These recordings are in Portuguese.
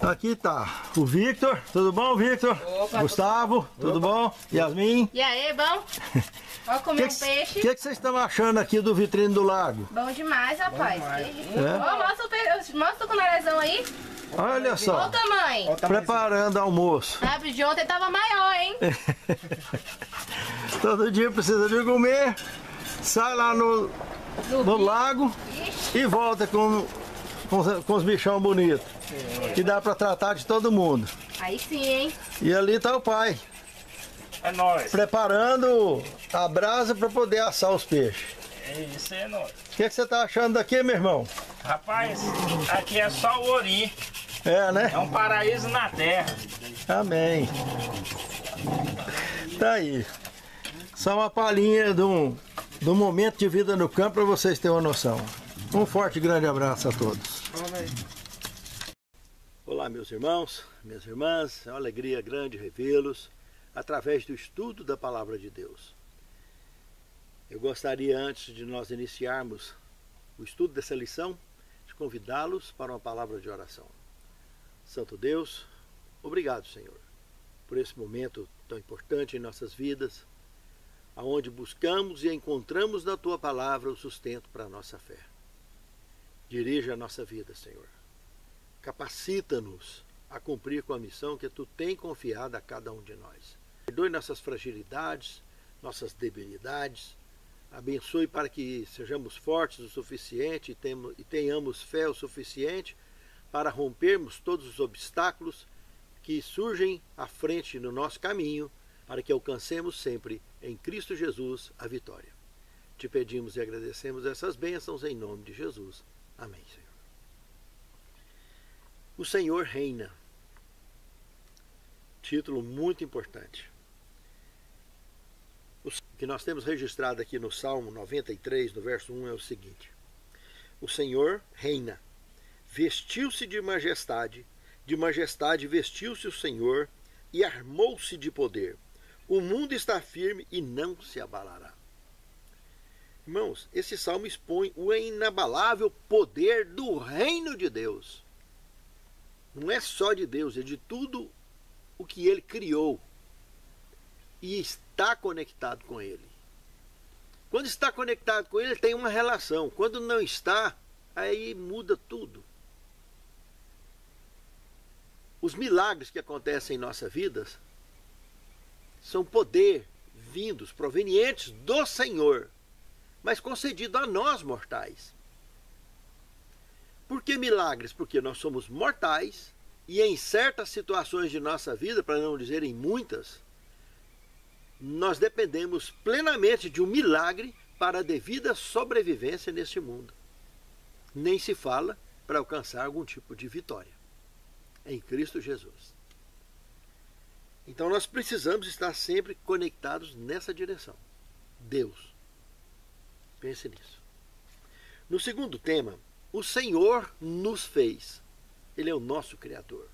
Aqui tá o Victor, tudo bom, Victor? Opa, Gustavo, tudo bom? Yasmin? E aí, bom? Vamos comer um peixe? O que vocês estão achando aqui do vitrine do lago? Bom demais, rapaz. É? Mostra o peixe, mostra o cunarezão aí. Olha só, Olha o tamanho. preparando almoço. Sabe, de ontem tava maior, hein? Todo dia precisa de comer, sai lá no lago e volta com os bichão bonitos. Que dá pra tratar de todo mundo. Aí sim, hein? E ali tá o pai, É nóis. preparando a brasa para poder assar os peixes. É isso, é nóis. O que você tá achando daqui, meu irmão? Rapaz, aqui é só o Orim. É, né? É um paraíso na terra. Amém. Tá aí. Só uma palhinha do momento de vida no campo para vocês terem uma noção. Um forte e grande abraço a todos. Olá, meus irmãos, minhas irmãs. É uma alegria grande revê-los através do estudo da Palavra de Deus. Eu gostaria, antes de nós iniciarmos o estudo dessa lição, de convidá-los para uma palavra de oração. Santo Deus, obrigado, Senhor, por esse momento tão importante em nossas vidas, aonde buscamos e encontramos na Tua Palavra o sustento para a nossa fé. Dirija a nossa vida, Senhor. Capacita-nos a cumprir com a missão que Tu tem confiado a cada um de nós. Perdoe nossas fragilidades, nossas debilidades. Abençoe para que sejamos fortes o suficiente e tenhamos fé o suficiente para rompermos todos os obstáculos que surgem à frente no nosso caminho, para que alcancemos sempre em Cristo Jesus a vitória. Te pedimos e agradecemos essas bênçãos em nome de Jesus. Amém, Senhor. O Senhor reina. Título muito importante. O que nós temos registrado aqui no Salmo 93, no verso 1, é o seguinte: o Senhor reina. Vestiu-se de majestade vestiu-se o Senhor e armou-se de poder. O mundo está firme e não se abalará. Irmãos, esse salmo expõe o inabalável poder do reino de Deus. Não é só de Deus, é de tudo o que Ele criou e está conectado com Ele. Quando está conectado com Ele, tem uma relação. Quando não está, aí muda tudo. Os milagres que acontecem em nossa vida são poder vindos, provenientes do Senhor, mas concedido a nós mortais. Por que milagres? Porque nós somos mortais e em certas situações de nossa vida, para não dizer em muitas, nós dependemos plenamente de um milagre para a devida sobrevivência neste mundo. Nem se fala para alcançar algum tipo de vitória em Cristo Jesus. Então nós precisamos estar sempre conectados nessa direção. Deus. Pense nisso. No segundo tema, o Senhor nos fez. Ele é o nosso Criador.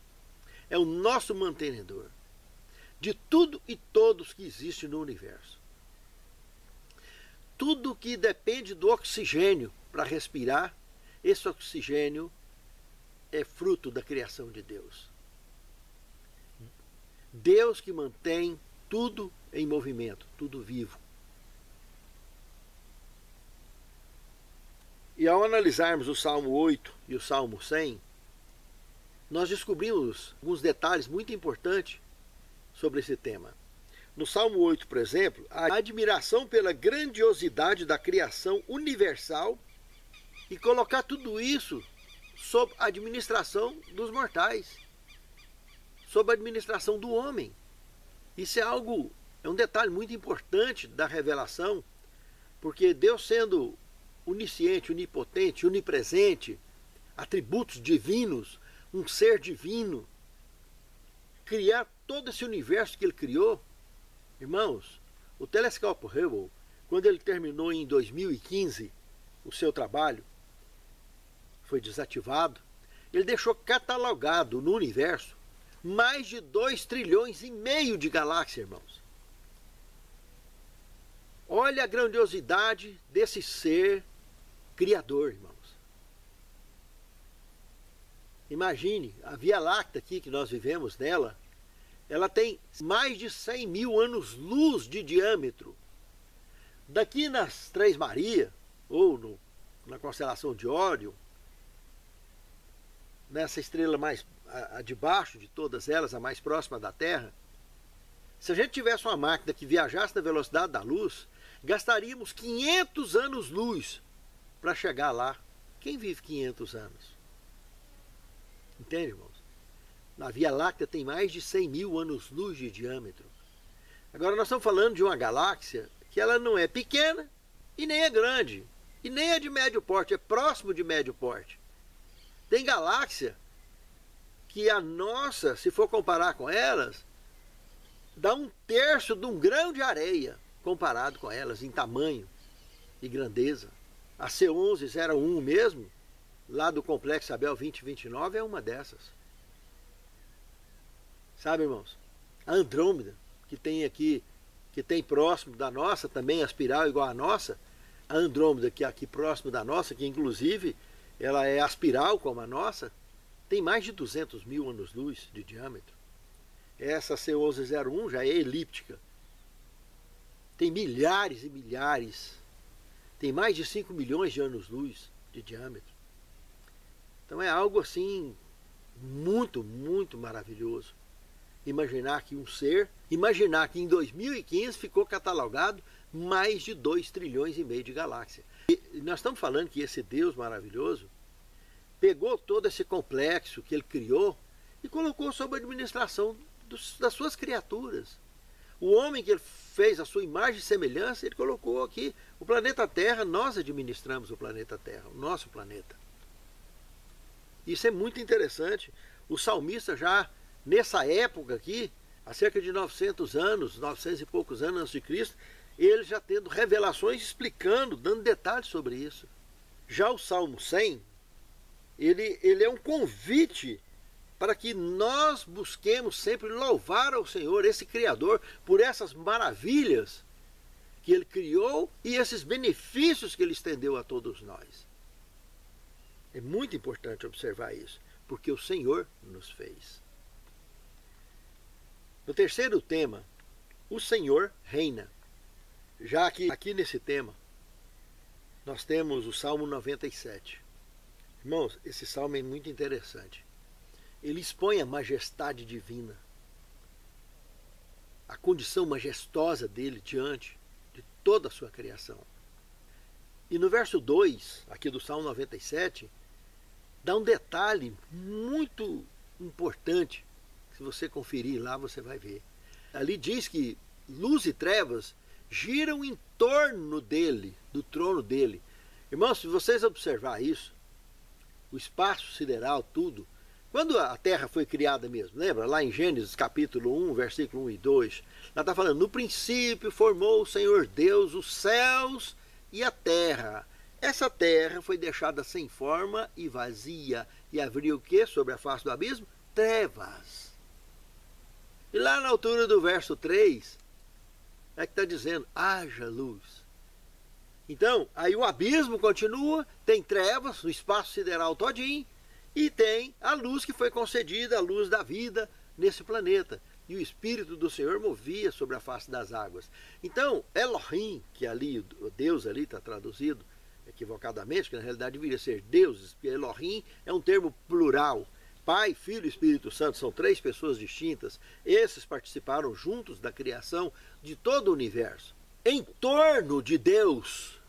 É o nosso mantenedor de tudo e todos que existem no universo. Tudo que depende do oxigênio para respirar, esse oxigênio é fruto da criação de Deus. Deus que mantém tudo em movimento, tudo vivo. E ao analisarmos o Salmo 8 e o Salmo 100, nós descobrimos alguns detalhes muito importantes sobre esse tema. No Salmo 8, por exemplo, a admiração pela grandiosidade da criação universal e colocar tudo isso sob a administração dos mortais, sob a administração do homem. Isso é um detalhe muito importante da revelação, porque Deus, sendo onisciente, onipotente, onipresente, atributos divinos, um ser divino, criar todo esse universo que Ele criou. Irmãos, o telescópio Hubble, quando ele terminou em 2015 o seu trabalho, foi desativado, ele deixou catalogado no universo mais de 2,5 trilhões de galáxias, irmãos. Olha a grandiosidade desse ser criador, irmãos. Imagine, a Via Láctea aqui que nós vivemos nela, ela tem mais de 100 mil anos-luz de diâmetro. Daqui nas Três Marias, ou na constelação de Órion, nessa estrela mais a de baixo de todas elas, a mais próxima da Terra, se a gente tivesse uma máquina que viajasse na velocidade da luz, gastaríamos 500 anos-luz para chegar lá. Quem vive 500 anos? Entende, irmãos? Na Via Láctea tem mais de 100 mil anos-luz de diâmetro. Agora nós estamos falando de uma galáxia que ela não é pequena e nem é grande, e nem é de médio porte, é próximo de médio porte. Tem galáxia que a nossa, se for comparar com elas, dá 1/3 de um grão de areia comparado com elas em tamanho e grandeza. A C1101 mesmo, lá do Complexo Abel 2029, é uma dessas. Sabe, irmãos? A Andrômeda, que tem aqui, que tem próximo da nossa, também a espiral igual à nossa, a Andrômeda, que é aqui próximo da nossa, que inclusive ela é aspiral como a nossa, tem mais de 200 mil anos-luz de diâmetro. Essa C1101 já é elíptica. Tem milhares e milhares. Tem mais de 5 milhões de anos-luz de diâmetro. Então é algo assim muito, muito maravilhoso. Imaginar que imaginar que em 2015 ficou catalogado mais de 2,5 trilhões de galáxias. E nós estamos falando que esse Deus maravilhoso pegou todo esse complexo que ele criou e colocou sob a administração das suas criaturas. O homem que ele fez a sua imagem e semelhança, ele colocou aqui o planeta Terra. Nós administramos o planeta Terra, o nosso planeta. Isso é muito interessante. O salmista já nessa época aqui, há cerca de 900 anos, 900 e poucos anos antes de Cristo, ele já tendo revelações explicando, dando detalhes sobre isso. Já o Salmo 100, ele é um convite para que nós busquemos sempre louvar ao Senhor, esse Criador, por essas maravilhas que Ele criou e esses benefícios que Ele estendeu a todos nós. É muito importante observar isso, porque o Senhor nos fez. No terceiro tema, o Senhor reina. Já que aqui nesse tema, nós temos o Salmo 97. Irmãos, esse salmo é muito interessante. Ele expõe a majestade divina, a condição majestosa dele diante de toda a sua criação. E no verso 2, aqui do Salmo 97, dá um detalhe muito importante. Se você conferir lá, você vai ver. Ali diz que luz e trevas giram em torno dele, do trono dele. Irmãos, se vocês observar isso, o espaço sideral, tudo, quando a Terra foi criada mesmo, lembra? Lá em Gênesis capítulo 1, versículo 1 e 2, ela está falando, no princípio formou o Senhor Deus os céus e a terra. Essa terra foi deixada sem forma e vazia, e havia o que sobre a face do abismo? Trevas. E lá na altura do verso 3, é que está dizendo, haja luz. Então, aí o abismo continua, tem trevas, o espaço sideral todinho, e tem a luz que foi concedida, a luz da vida nesse planeta. E o Espírito do Senhor movia sobre a face das águas. Então, Elohim, que ali, o Deus ali está traduzido equivocadamente, que na realidade deveria ser deuses, porque Elohim é um termo plural. Pai, Filho e Espírito Santo são 3 pessoas distintas. Esses participaram juntos da criação de todo o universo. Em torno de Deus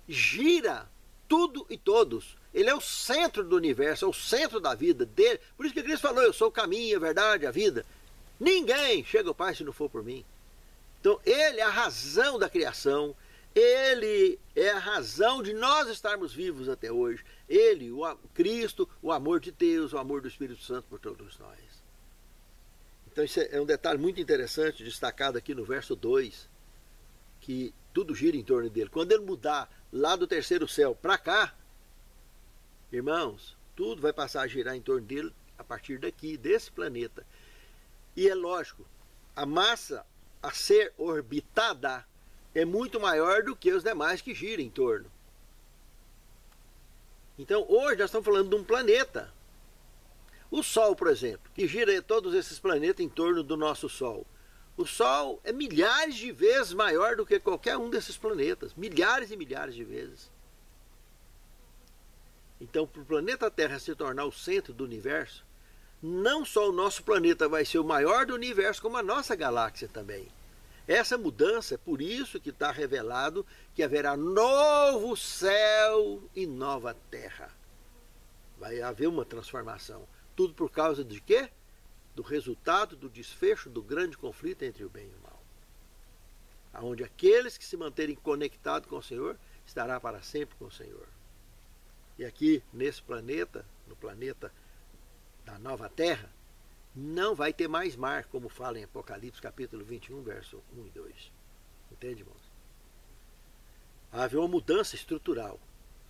gira tudo e todos. Ele é o centro do universo, é o centro da vida dele. Por isso que Cristo falou, eu sou o caminho, a verdade, a vida. Ninguém chega ao Pai se não for por mim. Então ele é a razão da criação. Ele é a razão de nós estarmos vivos até hoje. Ele, o Cristo, o amor de Deus, o amor do Espírito Santo por todos nós. Então isso é um detalhe muito interessante, destacado aqui no verso 2, que tudo gira em torno dele. Quando ele mudar lá do terceiro céu para cá, irmãos, tudo vai passar a girar em torno dele a partir daqui, desse planeta. E é lógico, a massa a ser orbitada é muito maior do que os demais que giram em torno. Então hoje nós estamos falando de um planeta O Sol, por exemplo, que gira todos esses planetas em torno do nosso Sol. O Sol é milhares de vezes maior do que qualquer um desses planetas. Milhares e milhares de vezes. Então, para o planeta Terra se tornar o centro do universo, não só o nosso planeta vai ser o maior do universo, como a nossa galáxia também. Essa mudança, é por isso que está revelado que haverá novo céu e nova terra. Vai haver uma transformação. Tudo por causa de quê? Do resultado do desfecho do grande conflito entre o bem e o mal. Onde aqueles que se manterem conectados com o Senhor, estará para sempre com o Senhor. E aqui, nesse planeta, no planeta da nova terra, não vai ter mais mar, como fala em Apocalipse capítulo 21, verso 1 e 2. Entende, irmãos? Haverá uma mudança estrutural.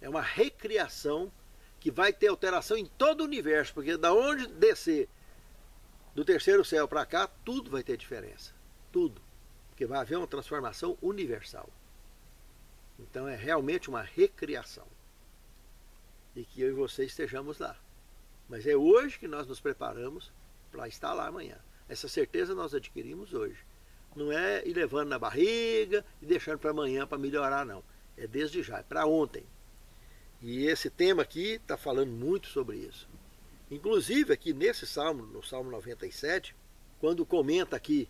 É uma recriação que vai ter alteração em todo o universo, porque da onde descer do terceiro céu para cá, tudo vai ter diferença. Tudo. Porque vai haver uma transformação universal. Então é realmente uma recriação. E que eu e você estejamos lá. Mas é hoje que nós nos preparamos para estar lá amanhã. Essa certeza nós adquirimos hoje. Não é ir levando na barriga e deixando para amanhã para melhorar, não. É desde já, é para ontem. E esse tema aqui está falando muito sobre isso. Inclusive aqui nesse salmo, no Salmo 97, quando comenta aqui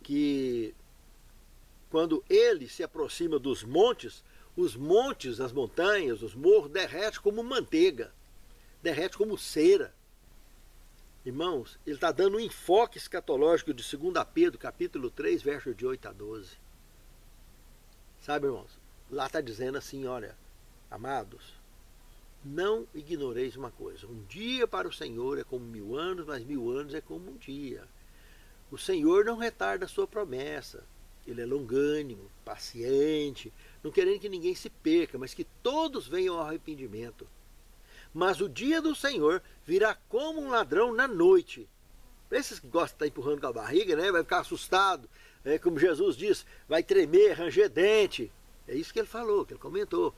que quando ele se aproxima dos montes, os montes, as montanhas, os morros derretem como manteiga, derrete como cera. Irmãos, ele está dando um enfoque escatológico de 2 Pedro, capítulo 3, verso de 8 a 12. Sabe, irmãos? Lá está dizendo assim, olha, amados, não ignoreis uma coisa. Um dia para o Senhor é como 1000 anos, mas 1000 anos é como um dia. O Senhor não retarda a sua promessa. Ele é longânimo, paciente, não querendo que ninguém se perca, mas que todos venham ao arrependimento. Mas o dia do Senhor virá como um ladrão na noite. Esses que gostam de estar empurrando com a barriga, né? Vai ficar assustado. Como Jesus disse, vai tremer, ranger dente. É isso que ele falou, que ele comentou.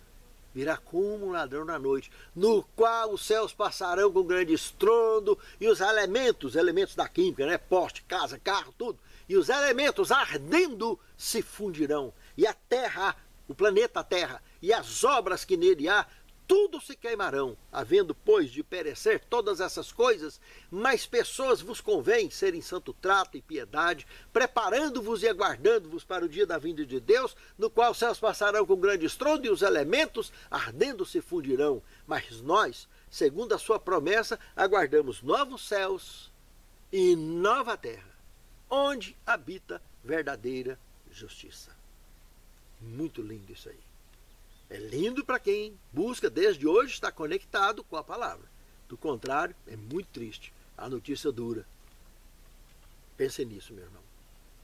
Virá como um ladrão na noite, no qual os céus passarão com grande estrondo, e os elementos da química, né? Poste, casa, carro, tudo. E os elementos ardendo se fundirão. E a terra, o planeta Terra, e as obras que nele há, tudo se queimarão, havendo, pois, de perecer todas essas coisas, mais pessoas vos convém ser em santo trato e piedade, preparando-vos e aguardando-vos para o dia da vinda de Deus, no qual os céus passarão com grande estrondo e os elementos ardendo se fundirão. Mas nós, segundo a sua promessa, aguardamos novos céus e nova terra, onde habita verdadeira justiça. Muito lindo isso aí. É lindo para quem busca desde hoje estar conectado com a palavra. Do contrário, é muito triste. A notícia dura. Pense nisso, meu irmão.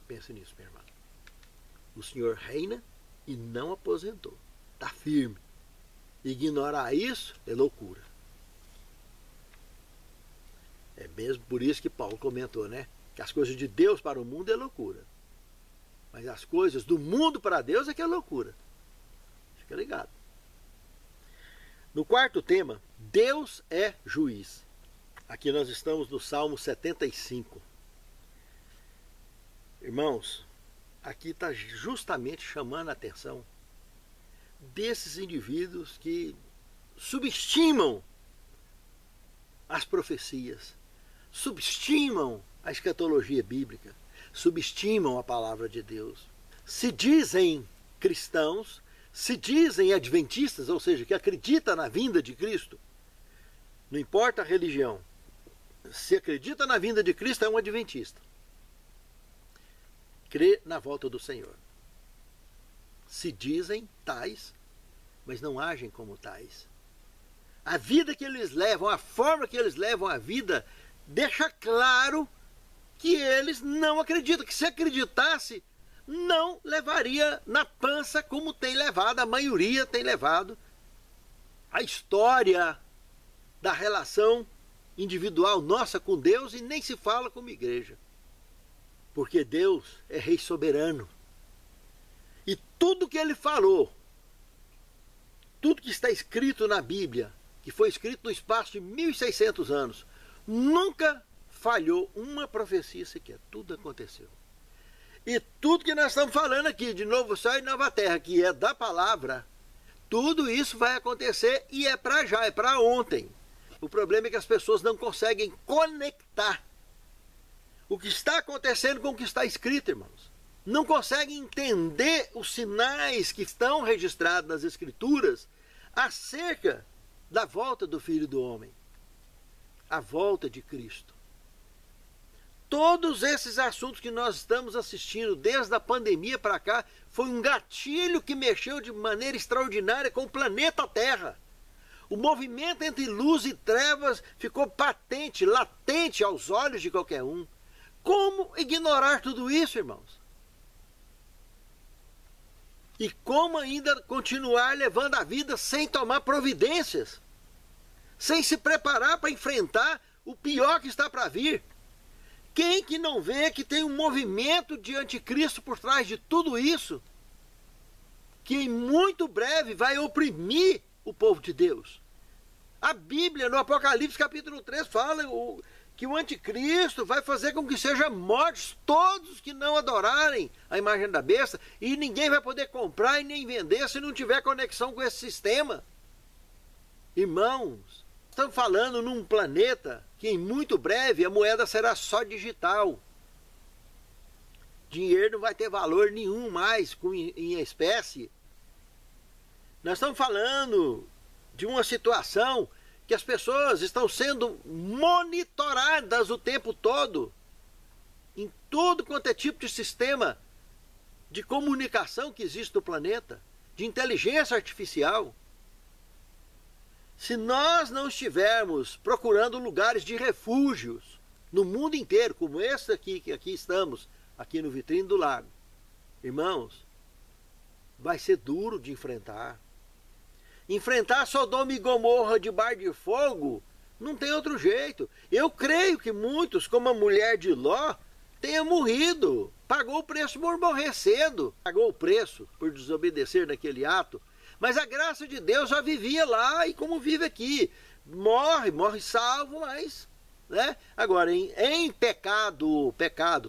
Pense nisso, minha irmã. O Senhor reina e não aposentou. Está firme. Ignorar isso é loucura. É mesmo por isso que Paulo comentou, né? Que as coisas de Deus para o mundo é loucura. Mas as coisas do mundo para Deus é que é loucura. Fica ligado. No quarto tema, Deus é juiz. Aqui nós estamos no Salmo 75. Irmãos, aqui está justamente chamando a atenção desses indivíduos que subestimam as profecias, subestimam a escatologia bíblica, subestimam a palavra de Deus. Se dizem cristãos, se dizem adventistas, ou seja, que acredita na vinda de Cristo, não importa a religião, se acredita na vinda de Cristo é um adventista. Crê na volta do Senhor. Se dizem tais, mas não agem como tais. A vida que eles levam, a forma que eles levam a vida, deixa claro que eles não acreditam, que se acreditasse, não levaria na pança como tem levado, a maioria tem levado. A história da relação individual nossa com Deus e nem se fala como igreja. Porque Deus é rei soberano. E tudo que ele falou, tudo que está escrito na Bíblia, que foi escrito no espaço de 1600 anos, Nunca falhou uma profecia sequer. Tudo aconteceu. E tudo que nós estamos falando aqui, de novo céu e nova terra, que é da palavra, tudo isso vai acontecer e é para já, é para ontem. O problema é que as pessoas não conseguem conectar o que está acontecendo com o que está escrito, irmãos. Não conseguem entender os sinais que estão registrados nas Escrituras acerca da volta do Filho do Homem, a volta de Cristo. Todos esses assuntos que nós estamos assistindo desde a pandemia para cá foi um gatilho que mexeu de maneira extraordinária com o planeta Terra. O movimento entre luz e trevas ficou patente, latente aos olhos de qualquer um. Como ignorar tudo isso, irmãos? E como ainda continuar levando a vida sem tomar providências? Sem se preparar para enfrentar o pior que está para vir? Quem que não vê que tem um movimento de anticristo por trás de tudo isso? Que em muito breve vai oprimir o povo de Deus. A Bíblia, no Apocalipse capítulo 3, fala que o anticristo vai fazer com que sejam mortos todos que não adorarem a imagem da besta, e ninguém vai poder comprar e nem vender se não tiver conexão com esse sistema. Irmãos, estamos falando num planeta que em muito breve a moeda será só digital. Dinheiro não vai ter valor nenhum mais em espécie. Nós estamos falando de uma situação que as pessoas estão sendo monitoradas o tempo todo, em todo quanto é tipo de sistema de comunicação que existe no planeta, de inteligência artificial. Se nós não estivermos procurando lugares de refúgios no mundo inteiro, como esse aqui, que aqui estamos, aqui no Vitrine do Lago, irmãos, vai ser duro de enfrentar. Enfrentar Sodoma e Gomorra de bar de fogo não tem outro jeito. Eu creio que muitos, como a mulher de Ló, tenham morrido. Pagou o preço por morrer cedo. Pagou o preço por desobedecer naquele ato. Mas a graça de Deus já vivia lá e como vive aqui. Morre salvo, mas... né? Agora, em pecado,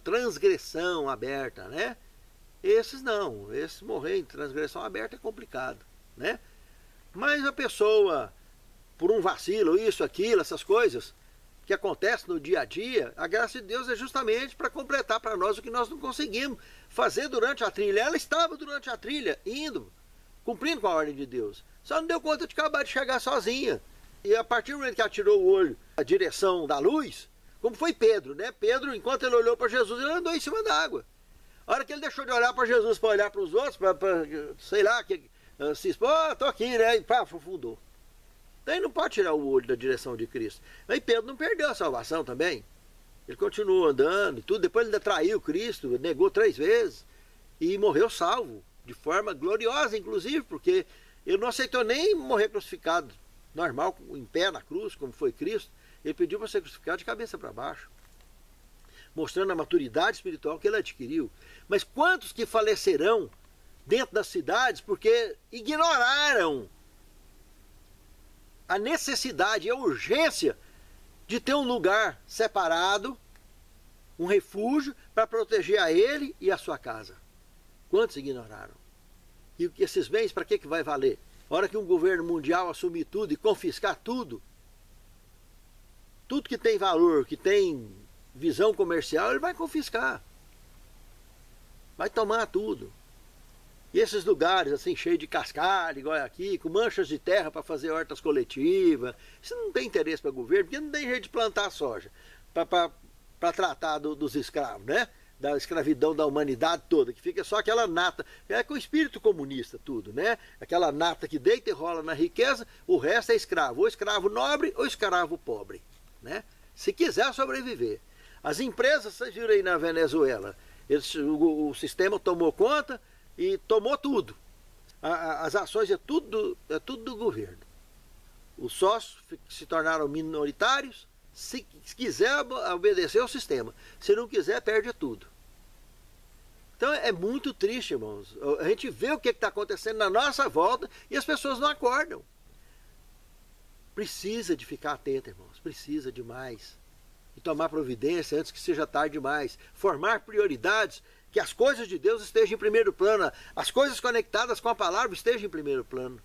transgressão aberta, né? Esses não. Esses morrer em transgressão aberta é complicado, né? Mas a pessoa, por um vacilo, isso, aquilo, essas coisas que acontecem no dia a dia, a graça de Deus é justamente para completar para nós o que nós não conseguimos fazer durante a trilha. Ela estava durante a trilha, indo, cumprindo com a ordem de Deus. Só não deu conta de acabar de chegar sozinha. E a partir do momento que ela tirou o olho na direção da luz, como foi Pedro, né? Pedro, enquanto ele olhou para Jesus, ele andou em cima da água. A hora que ele deixou de olhar para Jesus para olhar para os outros, para sei lá, se expôs, tô aqui, né? E pá, afundou. Daí não pode tirar o olho da direção de Cristo. Aí Pedro não perdeu a salvação também. Ele continuou andando e tudo. Depois ele traiu Cristo, negou 3 vezes e morreu salvo, de forma gloriosa, inclusive, porque ele não aceitou nem morrer crucificado normal, em pé na cruz, como foi Cristo. Ele pediu para ser crucificado de cabeça para baixo, mostrando a maturidade espiritual que ele adquiriu. Mas quantos que falecerão dentro das cidades porque ignoraram a necessidade e a urgência de ter um lugar separado, um refúgio para proteger a ele e a sua casa? Quantos ignoraram? E esses bens, para que vai valer? A hora que um governo mundial assumir tudo e confiscar tudo, tudo que tem valor, que tem visão comercial, ele vai confiscar. Vai tomar tudo. E esses lugares assim, cheios de cascalho, igual aqui, com manchas de terra para fazer hortas coletivas, isso não tem interesse para o governo, porque não tem jeito de plantar soja para tratar dos escravos, né? Da escravidão da humanidade toda, que fica só aquela nata, é com o espírito comunista tudo, né? Aquela nata que deita e rola na riqueza, o resto é escravo, ou escravo nobre ou escravo pobre, né? Se quiser sobreviver. As empresas, vocês viram aí na Venezuela, o sistema tomou conta e tomou tudo. As ações é tudo do governo. Os sócios se tornaram minoritários. Se quiser obedecer ao sistema, se não quiser, perde tudo. Então é muito triste, irmãos. A gente vê o que está acontecendo na nossa volta e as pessoas não acordam. Precisa de ficar atento, irmãos. Precisa demais. e tomar providência antes que seja tarde demais. Formar prioridades, que as coisas de Deus estejam em primeiro plano, as coisas conectadas com a palavra estejam em primeiro plano.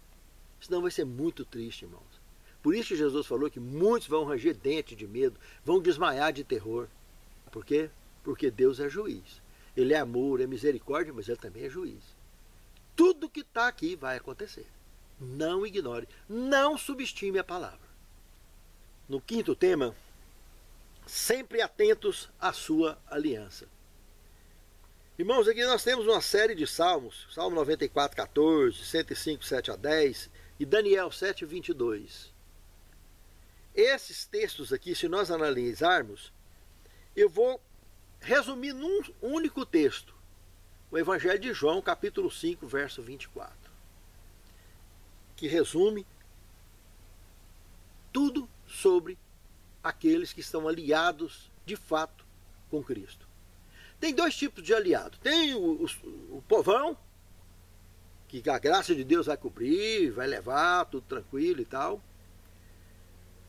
Senão vai ser muito triste, irmãos. Por isso que Jesus falou que muitos vão ranger dente de medo, vão desmaiar de terror. Por quê? Porque Deus é juiz. Ele é amor, é misericórdia, mas ele também é juiz. Tudo que está aqui vai acontecer. Não ignore, não subestime a palavra. No quinto tema, sempre atentos à sua aliança. Irmãos, aqui nós temos uma série de salmos, Salmo 94, 14, 105, 7 a 10 e Daniel 7, 22. Esses textos aqui, se nós analisarmos, eu vou resumir num único texto, o Evangelho de João, capítulo 5, verso 24, que resume tudo sobre aqueles que estão aliados de fato com Cristo. Tem dois tipos de aliado. Tem o povão, que a graça de Deus vai cobrir, vai levar, tudo tranquilo e tal.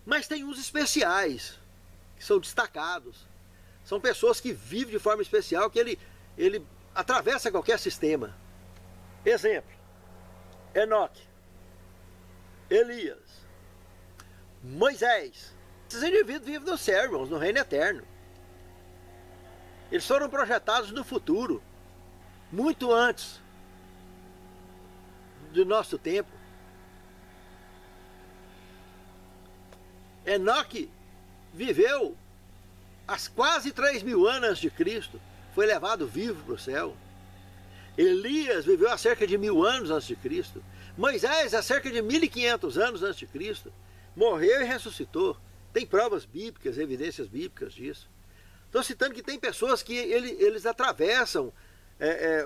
Mas tem uns especiais, que são destacados. São pessoas que vivem de forma especial, que ele atravessa qualquer sistema. Exemplo, Enoque, Elias, Moisés. Esses indivíduos vivem no céu, irmãos, no reino eterno. Eles foram projetados no futuro, muito antes do nosso tempo. Enoque viveu há quase 3.000 anos antes de Cristo, foi levado vivo para o céu. Elias viveu há cerca de 1.000 anos antes de Cristo. Moisés há cerca de 1.500 anos antes de Cristo. Morreu e ressuscitou. Tem provas bíblicas, evidências bíblicas disso. Estou citando que tem pessoas que eles atravessam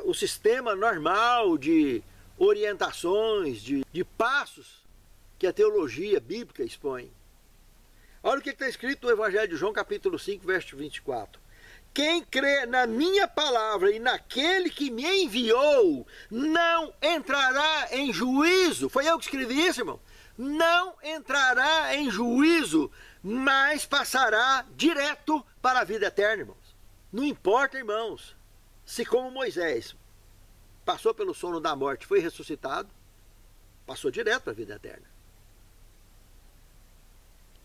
o sistema normal de orientações, de passos que a teologia bíblica expõe. Olha o que está escrito no Evangelho de João, capítulo 5, verso 24. Quem crê na minha palavra e naquele que me enviou, não entrará em juízo. Foi eu que escrevi isso, irmão. Não entrará em juízo, mas passará direto para a vida eterna, irmãos. Não importa, irmãos, se como Moisés passou pelo sono da morte, foi ressuscitado, passou direto para a vida eterna.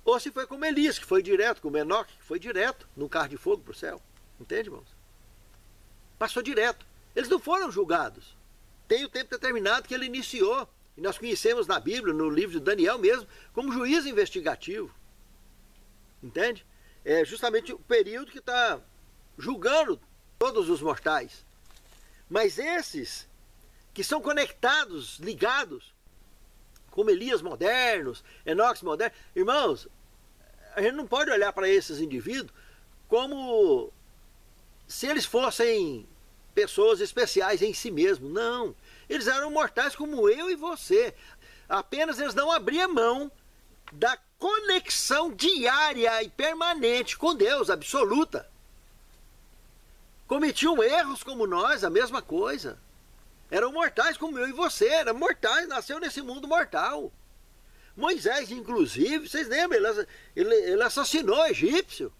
Ou se foi como Elias, que foi direto, como Enoque, que foi direto num carro de fogo para o céu. Entende, irmãos? Passou direto. Eles não foram julgados. Tem o tempo determinado que ele iniciou. E nós conhecemos na Bíblia, no livro de Daniel mesmo, como juiz investigativo. Entende? É justamente o período que está julgando todos os mortais. Mas esses que são conectados, ligados, como Elias modernos, Enoques modernos, irmãos, a gente não pode olhar para esses indivíduos como se eles fossem pessoas especiais em si mesmos. Não. Eles eram mortais como eu e você. Apenas eles não abriam mão da conexão diária e permanente com Deus, absoluta. Cometiam erros como nós, a mesma coisa. Eram mortais como eu e você, eram mortais, nasceu nesse mundo mortal. Moisés, inclusive, vocês lembram, ele assassinou o egípcio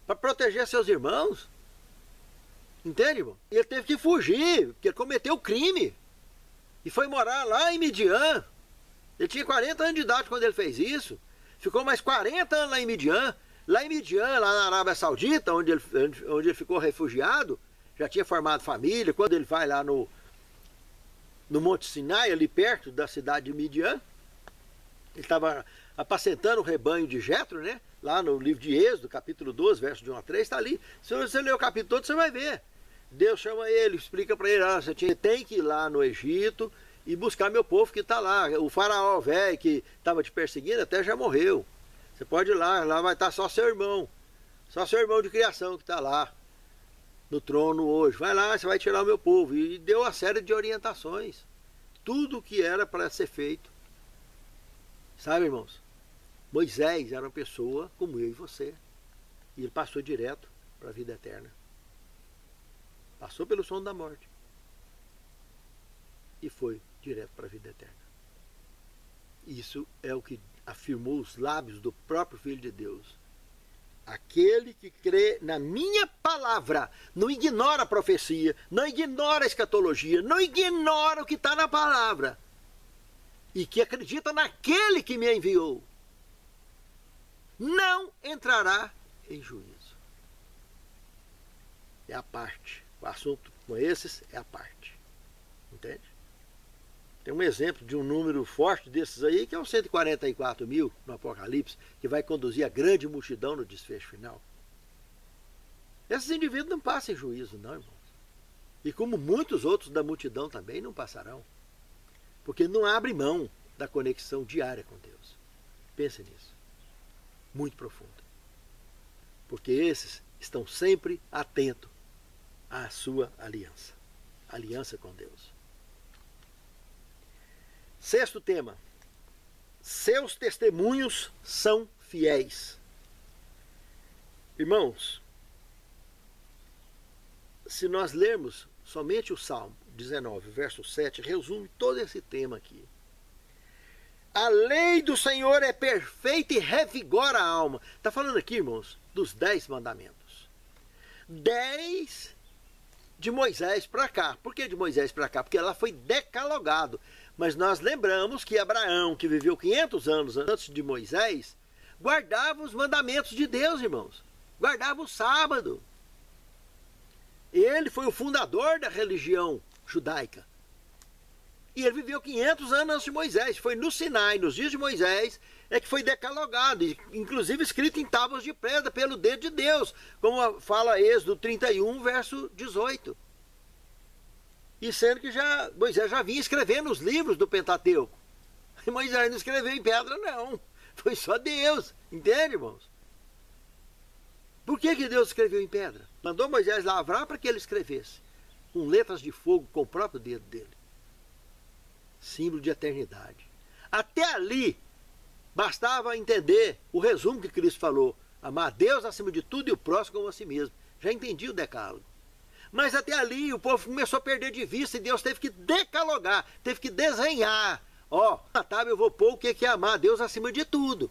para proteger seus irmãos. Entende, irmão? E ele teve que fugir, porque ele cometeu crime. E foi morar lá em Midian. Ele tinha 40 anos de idade quando ele fez isso. Ficou mais 40 anos lá em Midian. Lá em Midian, lá na Arábia Saudita, onde ele ficou refugiado, já tinha formado família. Quando ele vai lá no Monte Sinai, ali perto da cidade de Midian, ele estava apacentando o rebanho de Jetro, né? Lá no livro de Êxodo, capítulo 12, verso de 1 a 3, está ali. Se você ler o capítulo todo, você vai ver. Deus chama ele, explica para ele, você tem que ir lá no Egito e buscar meu povo que está lá. O faraó velho que estava te perseguindo até já morreu. Você pode ir lá vai estar só seu irmão de criação que está lá no trono hoje. Vai lá, você vai tirar o meu povo. E deu uma série de orientações. Tudo o que era para ser feito. Sabe, irmãos? Moisés era uma pessoa como eu e você. E ele passou direto para a vida eterna. Passou pelo sono da morte. E foi direto para a vida eterna. Isso é o que afirmou os lábios do próprio Filho de Deus. aquele que crê na minha palavra, não ignora a profecia, não ignora a escatologia, não ignora o que está na palavra, e que acredita naquele que me enviou, não entrará em juízo. É a parte. O assunto com esses é a parte. Entende? Tem um exemplo de um número forte desses aí, que é os 144 mil no Apocalipse, que vai conduzir a grande multidão no desfecho final. Esses indivíduos não passam em juízo, não, irmãos. E como muitos outros da multidão também não passarão. Porque não abre mão da conexão diária com Deus. Pense nisso. Muito profundo. Porque esses estão sempre atentos à sua aliança. Aliança com Deus. Sexto tema. Seus testemunhos são fiéis. Irmãos, se nós lermos somente o Salmo 19, verso 7, resume todo esse tema aqui. A lei do Senhor é perfeita e revigora a alma. Está falando aqui, irmãos, dos 10 mandamentos. 10 de Moisés para cá. Por que de Moisés para cá? Porque ela foi decalogado. Mas nós lembramos que Abraão, que viveu 500 anos antes de Moisés, guardava os mandamentos de Deus, irmãos. Guardava o sábado. Ele foi o fundador da religião judaica. E ele viveu 500 anos antes de Moisés. Foi no Sinai, nos dias de Moisés, é que foi decalogado, inclusive escrito em tábuas de pedra pelo dedo de Deus, como fala Êxodo 31, verso 18. E sendo que Moisés já vinha escrevendo os livros do Pentateuco. E Moisés não escreveu em pedra, não. Foi só Deus. Entende, irmãos? Por que Deus escreveu em pedra? Mandou Moisés lavrar para que ele escrevesse. Com letras de fogo, com o próprio dedo dele. Símbolo de eternidade. Até ali, bastava entender o resumo que Cristo falou. Amar a Deus acima de tudo e o próximo como a si mesmo. Já entendi o decálogo. Mas até ali o povo começou a perder de vista e Deus teve que decalogar, teve que desenhar. Ó, na tábua eu vou pôr o que é amar a Deus acima de tudo.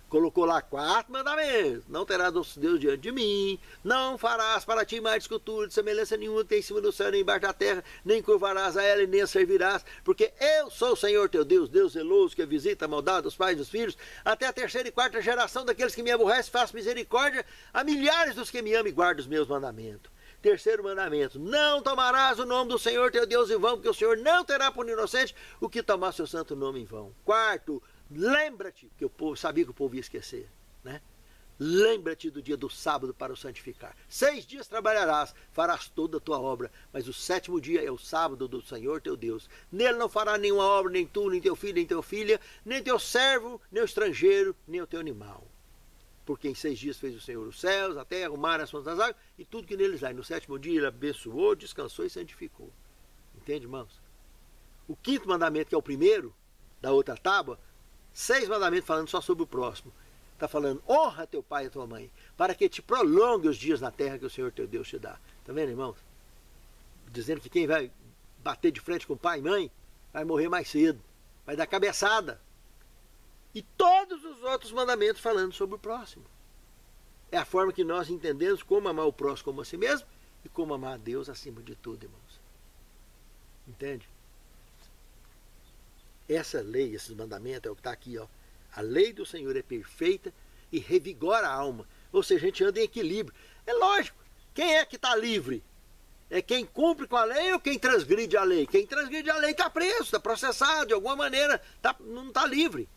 Colocou lá 4 mandamentos. Não terás outro Deus diante de mim. Não farás para ti mais escultura de semelhança nenhuma que tem em cima do céu nem embaixo da terra. Nem curvarás a ela e nem a servirás. Porque eu sou o Senhor teu Deus, Deus zeloso, que visita a maldade dos pais e dos filhos. Até a 3ª e 4ª geração daqueles que me aborrecem, faço misericórdia a milhares dos que me amam e guardam os meus mandamentos. 3º mandamento, não tomarás o nome do Senhor teu Deus em vão, porque o Senhor não terá por inocente o que tomar seu santo nome em vão. 4º, lembra-te, que o povo sabia que o povo ia esquecer, né? Lembra-te do dia do sábado para o santificar. 6 dias trabalharás, farás toda a tua obra, mas o 7º dia é o sábado do Senhor teu Deus. Nele não fará nenhuma obra, nem tu, nem teu filho, nem tua filha, nem teu servo, nem o estrangeiro, nem o teu animal. Porque em 6 dias fez o Senhor os céus, a terra, o mar, as fontes das águas, e tudo que neles há. E no 7º dia ele abençoou, descansou e santificou. Entende, irmãos? O 5º mandamento, que é o primeiro da outra tábua, 6 mandamentos falando só sobre o próximo. Está falando, honra teu pai e tua mãe, para que te prolongue os dias na terra que o Senhor teu Deus te dá. Está vendo, irmãos? Dizendo que quem vai bater de frente com pai e mãe, vai morrer mais cedo, vai dar cabeçada. E todos os outros mandamentos falando sobre o próximo. É a forma que nós entendemos como amar o próximo como a si mesmo e como amar a Deus acima de tudo, irmãos. Entende? Essa lei, esses mandamentos, é o que está aqui, ó. A lei do Senhor é perfeita e revigora a alma. Ou seja, a gente anda em equilíbrio. É lógico, quem é que está livre? É quem cumpre com a lei ou quem transgride a lei? Quem transgride a lei está preso, está processado, de alguma maneira, não está livre.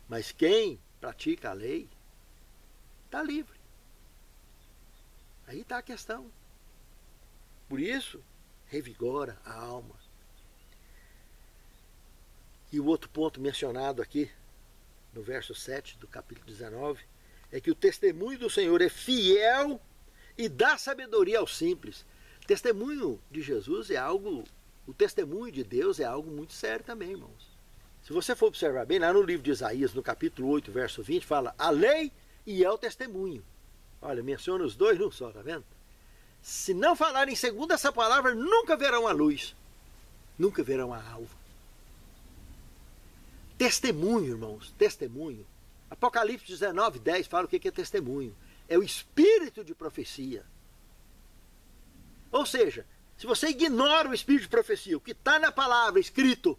Mas quem pratica a lei está livre. Aí está a questão. Por isso, revigora a alma. E o outro ponto mencionado aqui, no verso 7 do capítulo 19, é que o testemunho do Senhor é fiel e dá sabedoria aos simples. O testemunho de Jesus é algo, o testemunho de Deus é algo muito sério também, irmãos. Se você for observar bem, lá no livro de Isaías, no capítulo 8, verso 20, fala a lei e é o testemunho. Olha, menciona os dois num só, tá vendo? Se não falarem segundo essa palavra, nunca verão a luz, nunca verão a alva. Testemunho, irmãos, testemunho. Apocalipse 19, 10 fala o que é testemunho. é o espírito de profecia. Ou seja, se você ignora o espírito de profecia, o que está na palavra escrito,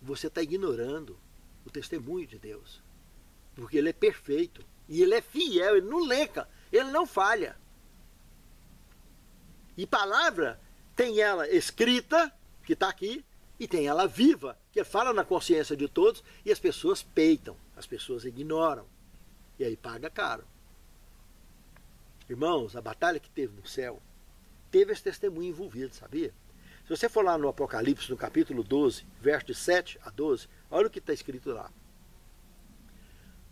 você está ignorando o testemunho de Deus. Porque ele é perfeito. E ele é fiel, ele não leca, ele não falha. E palavra tem ela escrita, que está aqui, e tem ela viva, que fala na consciência de todos, e as pessoas peitam, as pessoas ignoram. E aí paga caro. Irmãos, a batalha que teve no céu, teve esse testemunho envolvido, sabia? Se você for lá no Apocalipse, no capítulo 12, versos de 7 a 12, olha o que está escrito lá.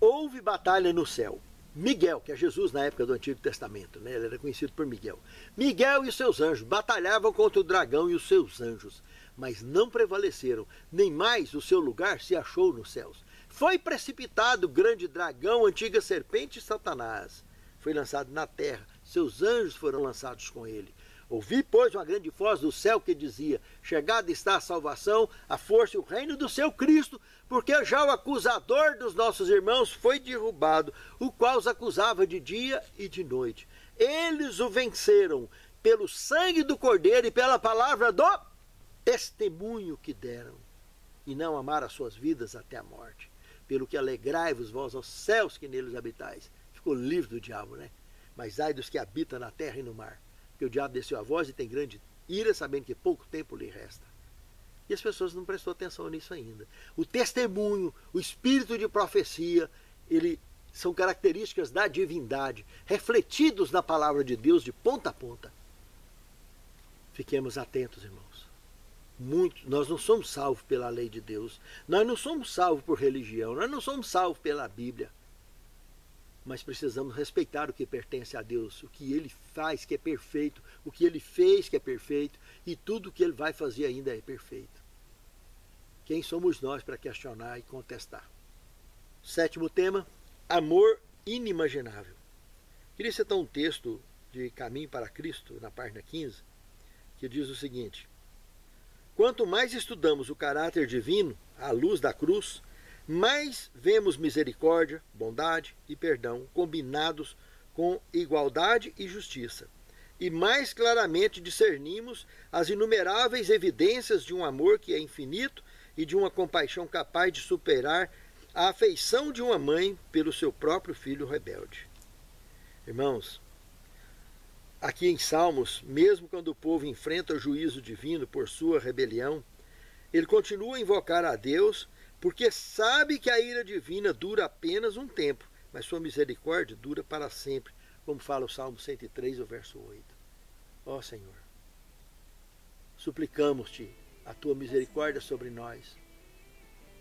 Houve batalha no céu. Miguel, que é Jesus na época do Antigo Testamento, né? Ele era conhecido por Miguel. Miguel e os seus anjos batalhavam contra o dragão e os seus anjos, mas não prevaleceram, nem mais o seu lugar se achou nos céus. Foi precipitado o grande dragão, antiga serpente Satanás. Foi lançado na terra, seus anjos foram lançados com ele. Ouvi, pois, uma grande voz do céu que dizia: chegada está a salvação, a força e o reino do seu Cristo, porque já o acusador dos nossos irmãos foi derrubado, o qual os acusava de dia e de noite. Eles o venceram pelo sangue do Cordeiro e pela palavra do testemunho que deram, e não amaram as suas vidas até a morte. Pelo que alegrai-vos vós aos céus que neles habitais. Ficou livre do diabo, né? Mas ai dos que habitam na terra e no mar, que o diabo desceu a voz e tem grande ira, sabendo que pouco tempo lhe resta. E as pessoas não prestou atenção nisso ainda. O testemunho, o espírito de profecia, são características da divindade, refletidos na palavra de Deus de ponta a ponta. Fiquemos atentos, irmãos. Nós não somos salvos pela lei de Deus, nós não somos salvos por religião, nós não somos salvos pela Bíblia. Mas precisamos respeitar o que pertence a Deus, o que Ele faz que é perfeito, o que Ele fez que é perfeito, e tudo o que Ele vai fazer ainda é perfeito. Quem somos nós para questionar e contestar? Sétimo tema, amor inimaginável. Queria citar um texto de Caminho para Cristo, na página 15, que diz o seguinte: quanto mais estudamos o caráter divino, à luz da cruz, mais vemos misericórdia, bondade e perdão combinados com igualdade e justiça, e mais claramente discernimos as inumeráveis evidências de um amor que é infinito e de uma compaixão capaz de superar a afeição de uma mãe pelo seu próprio filho rebelde. Irmãos, aqui em Salmos, mesmo quando o povo enfrenta o juízo divino por sua rebelião, ele continua a invocar a Deus, porque sabe que a ira divina dura apenas um tempo, mas sua misericórdia dura para sempre, como fala o Salmo 103, o verso 8. Ó Senhor, suplicamos-te a tua misericórdia sobre nós,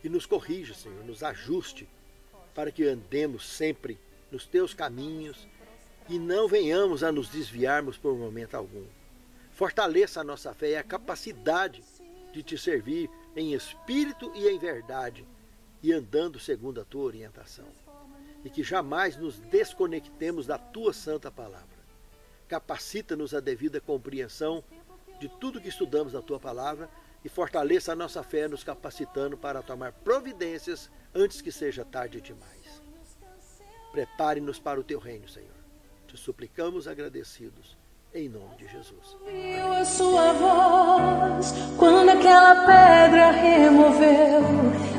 e nos corrija, Senhor, nos ajuste, para que andemos sempre nos teus caminhos, e não venhamos a nos desviarmos por momento algum. Fortaleça a nossa fé e a capacidade de te servir em espírito e em verdade, e andando segundo a tua orientação. E que jamais nos desconectemos da tua santa palavra. Capacita-nos a devida compreensão de tudo que estudamos na tua palavra e fortaleça a nossa fé nos capacitando para tomar providências antes que seja tarde demais. Prepare-nos para o teu reino, Senhor. Te suplicamos agradecidos, em nome de Jesus. Ouviu a sua voz quando aquela pedra removeu.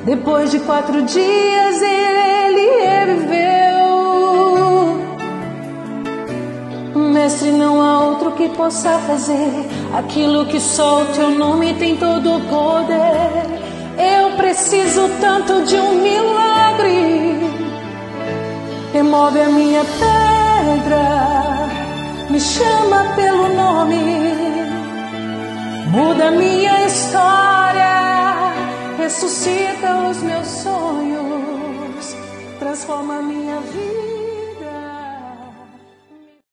Depois de 4 dias ele reviveu. Mestre, não há outro que possa fazer aquilo que só o teu nome tem todo o poder. Eu preciso tanto de um milagre. Remove a minha pedra, me chama pelo nome, muda minha história, ressuscita os meus sonhos, transforma minha vida.